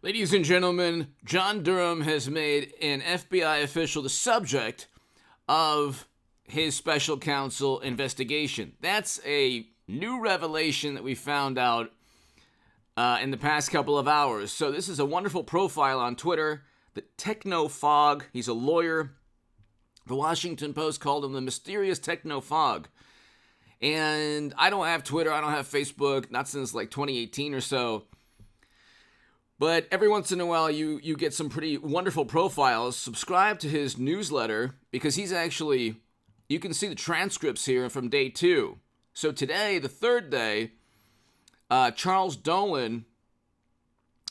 Ladies and gentlemen, John Durham has made an FBI official the subject of his special counsel investigation. That's a new revelation that we found out in the past couple of hours. So this is a wonderful profile on Twitter, the Techno Fog. He's a lawyer. The Washington Post called him the mysterious Techno Fog. And I don't have Twitter, I don't have Facebook, not since like 2018 or so. But every once in a while, you get some pretty wonderful profiles. Subscribe to his newsletter, because he's actually, you can see the transcripts here from day 2. So today, the third day, Charles Dolan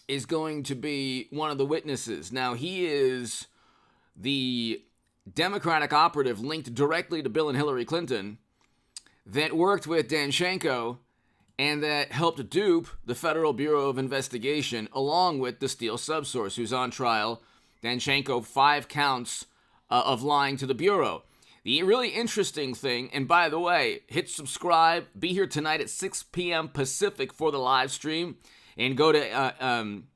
is going to be one of the witnesses. Now, he is the Democratic operative linked directly to Bill and Hillary Clinton that worked with Danchenko and that helped dupe the Federal Bureau of Investigation, along with the Steele subsource, who's on trial. Danchenko, 5 counts of lying to the Bureau. The really interesting thing, and by the way, hit subscribe, be here tonight at 6 p.m. Pacific for the live stream, and go to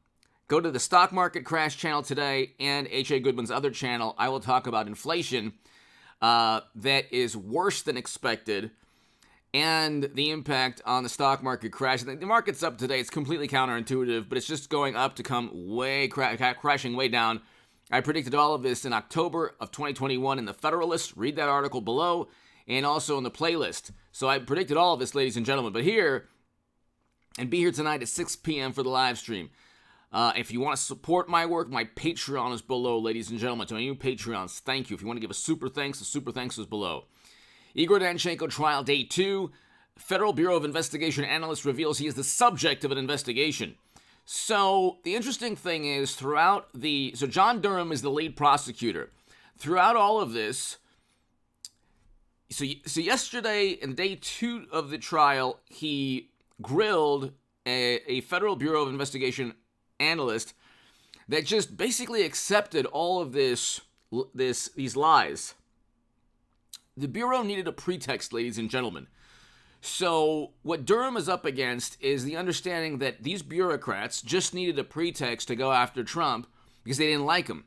the Stock Market Crash channel today and H.A. Goodman's other channel. I will talk about inflation that is worse than expected, and the impact on the stock market crash. The market's up today. It's completely counterintuitive, but it's just going up to come way crashing way down. I predicted all of this in October of 2021 in the Federalist. Read that article below, and also in the playlist. So I predicted all of this, ladies and gentlemen. But here, and be here tonight at 6 p.m. for the live stream. If you want to support my work, my Patreon is below, ladies and gentlemen. To any new Patreons, thank you. If you want to give a super thanks, the super thanks is below. Igor Danchenko trial day 2. Federal Bureau of Investigation analyst reveals he is the subject of an investigation. So the interesting thing is so John Durham is the lead prosecutor. Throughout all of this, so yesterday in day 2 of the trial, he grilled a Federal Bureau of Investigation analyst that just basically accepted all of these lies. The Bureau needed a pretext, ladies and gentlemen. So what Durham is up against is the understanding that these bureaucrats just needed a pretext to go after Trump because they didn't like him.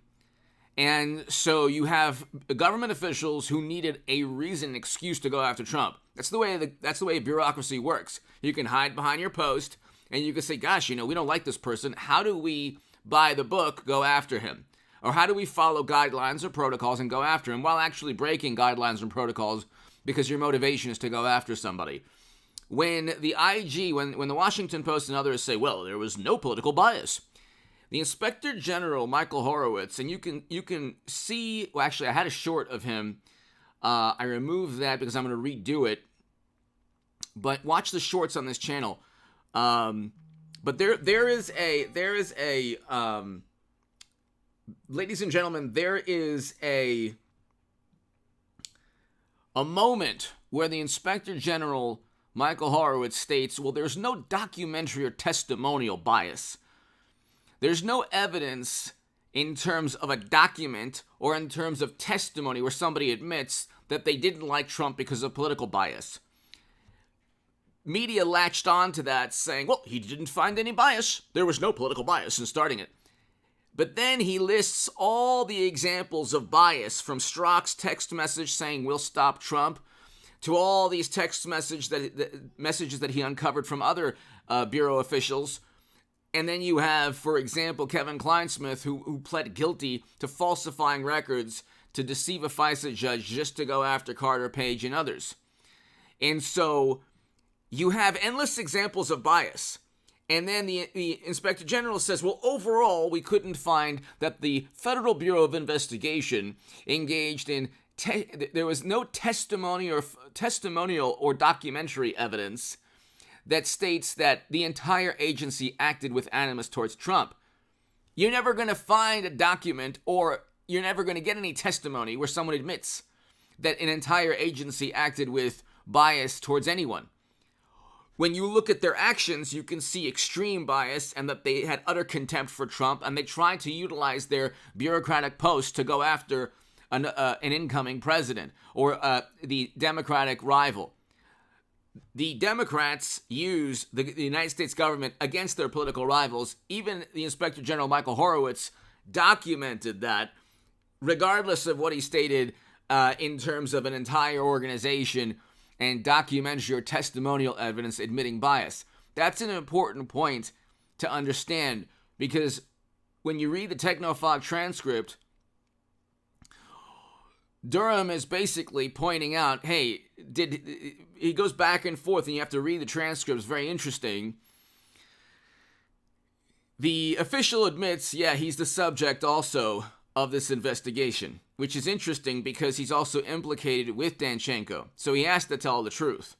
And so you have government officials who needed a reason, excuse to go after Trump. That's the way bureaucracy works. You can hide behind your post and you can say, gosh, we don't like this person. How do we, by the book, go after him? Or how do we follow guidelines or protocols and go after him while actually breaking guidelines and protocols because your motivation is to go after somebody? When the IG, when the Washington Post and others say, well, there was no political bias, the Inspector General, Michael Horowitz, and you can see, well, actually, I had a short of him. I removed that because I'm going to redo it. But watch the shorts on this channel. But there is a ladies and gentlemen, there is a moment where the Inspector General, Michael Horowitz, states, well, there's no documentary or testimonial bias. There's no evidence in terms of a document or in terms of testimony where somebody admits that they didn't like Trump because of political bias. Media latched on to that saying, well, he didn't find any bias. There was no political bias in starting it. But then he lists all the examples of bias, from Strzok's text message saying we'll stop Trump, to all these text messages that he uncovered from other bureau officials. And then you have, for example, Kevin Kleinsmith, who pled guilty to falsifying records to deceive a FISA judge just to go after Carter Page and others. And so you have endless examples of bias. And then the Inspector General says, well, overall, we couldn't find that the Federal Bureau of Investigation engaged in, there was no testimonial or documentary evidence that states that the entire agency acted with animus towards Trump. You're never going to find a document, or you're never going to get any testimony where someone admits that an entire agency acted with bias towards anyone. When you look at their actions, you can see extreme bias and that they had utter contempt for Trump, and they tried to utilize their bureaucratic post to go after an incoming president or the Democratic rival. the Democrats use the United States government against their political rivals. Even the Inspector General Michael Horowitz documented that, regardless of what he stated in terms of an entire organization and documentary or testimonial evidence admitting bias. That's an important point to understand, because when you read the Technofog transcript, Durham is basically pointing out, hey, he goes back and forth, and you have to read the transcript. It's very interesting. The official admits, yeah, he's the subject also of this investigation, which is interesting because he's also implicated with Danchenko, so he has to tell the truth.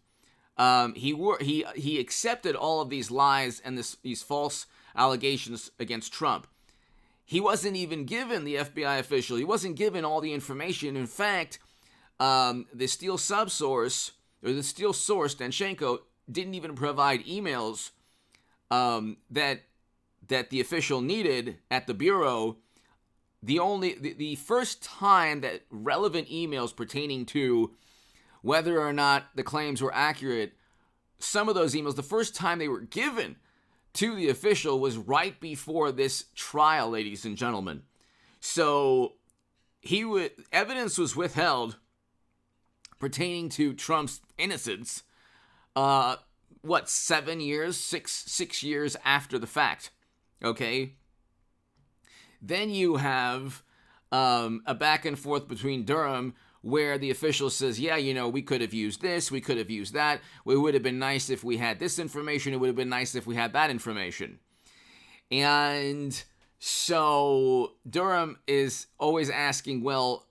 He accepted all of these lies and these false allegations against Trump. He wasn't even given, the FBI official, he wasn't given all the information. In fact, the Steele subsource, or the Steele source, Danchenko, didn't even provide emails that the official needed at the Bureau. The first time that relevant emails pertaining to whether or not the claims were accurate, some of those emails, the first time they were given to the official was right before this trial, ladies and gentlemen. So evidence was withheld pertaining to Trump's innocence. 7 years, six years after the fact? Okay. Then you have a back and forth between Durham, where the official says, yeah, we could have used this, we could have used that. It would have been nice if we had this information. It would have been nice if we had that information. And so Durham is always asking, well,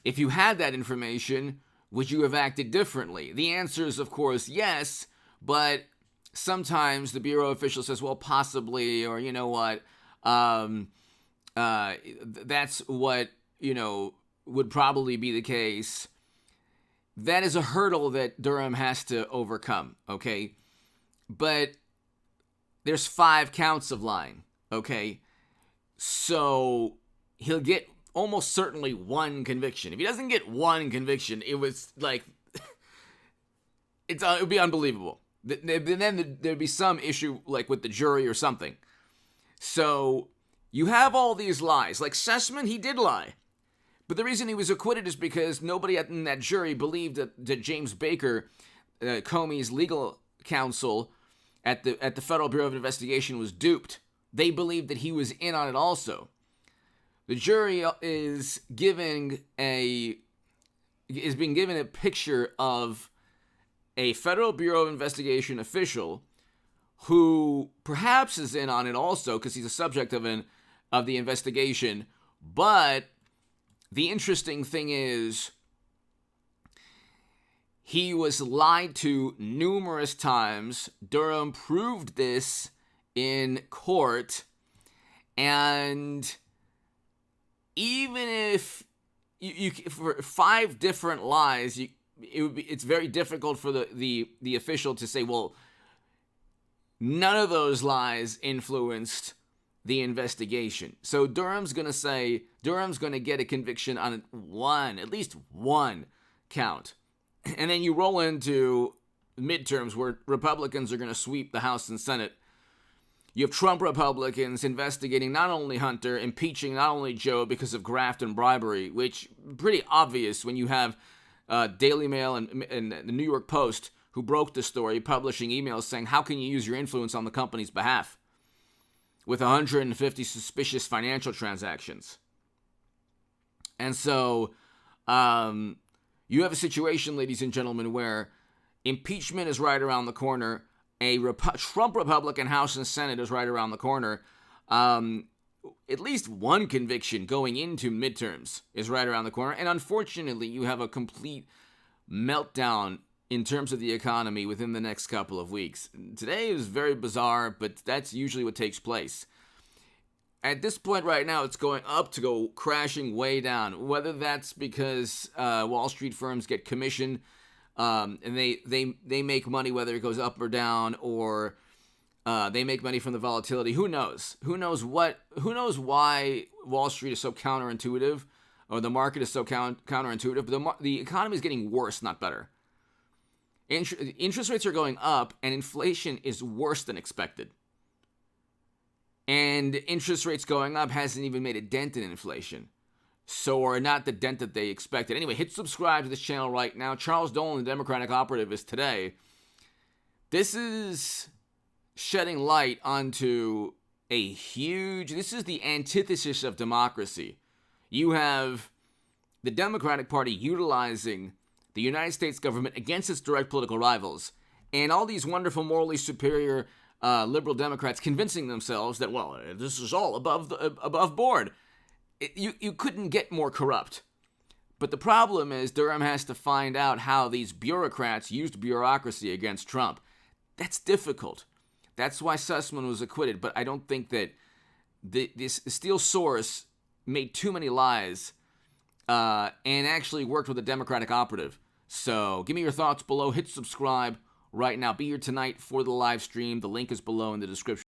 if you had that information, would you have acted differently? The answer is, of course, yes, but sometimes the Bureau official says, well, possibly, or you know what, that's what, would probably be the case. That is a hurdle that Durham has to overcome, okay? But there's 5 counts of lying, okay? So he'll get almost certainly 1 conviction. If he doesn't get 1 conviction, it was like, it would be unbelievable. Then there'd be some issue like with the jury or something. So you have all these lies. Like Sussman, he did lie. But the reason he was acquitted is because nobody in that jury believed that James Baker, Comey's legal counsel at the Federal Bureau of Investigation, was duped. They believed that he was in on it also. The jury is being given a picture of a Federal Bureau of Investigation official who perhaps is in on it also because he's a subject of the investigation. But the interesting thing is, he was lied to numerous times. Durham proved this in court. And even if you for 5 different lies, it's very difficult for the official to say, well, none of those lies influenced the investigation. So Durham's going to get a conviction on at least one count. And then you roll into midterms where Republicans are going to sweep the House and Senate. You have Trump Republicans investigating not only Hunter, impeaching not only Joe because of graft and bribery, which pretty obvious when you have Daily Mail and the New York Post, who broke the story, publishing emails saying, how can you use your influence on the company's behalf with 150 suspicious financial transactions? And so you have a situation, ladies and gentlemen, where impeachment is right around the corner. A Trump Republican House and Senate is right around the corner. At least one conviction going into midterms is right around the corner. And unfortunately, you have a complete meltdown in terms of the economy within the next couple of weeks. Today is very bizarre, but that's usually what takes place. At this point right now, it's going up to go crashing way down. Whether that's because Wall Street firms get commission and they make money whether it goes up or down, or they make money from the volatility. Who knows? Who knows why Wall Street is so counterintuitive, or the market is so counterintuitive? But the economy is getting worse, not better. Interest rates are going up, and inflation is worse than expected. And interest rates going up hasn't even made a dent in inflation. Or not the dent that they expected. Anyway, hit subscribe to this channel right now. Charles Dolan, the Democratic operative, is today. This is shedding light onto this is the antithesis of democracy. You have the Democratic Party utilizing the United States government against its direct political rivals, and all these wonderful, morally superior liberal Democrats convincing themselves that, well, this is all above board. You couldn't get more corrupt. But the problem is Durham has to find out how these bureaucrats used bureaucracy against Trump. That's difficult. That's why Sussman was acquitted. But I don't think that this Steel source made too many lies and actually worked with a Democratic operative. So give me your thoughts below. Hit subscribe right now. Be here tonight for the live stream. The link is below in the description.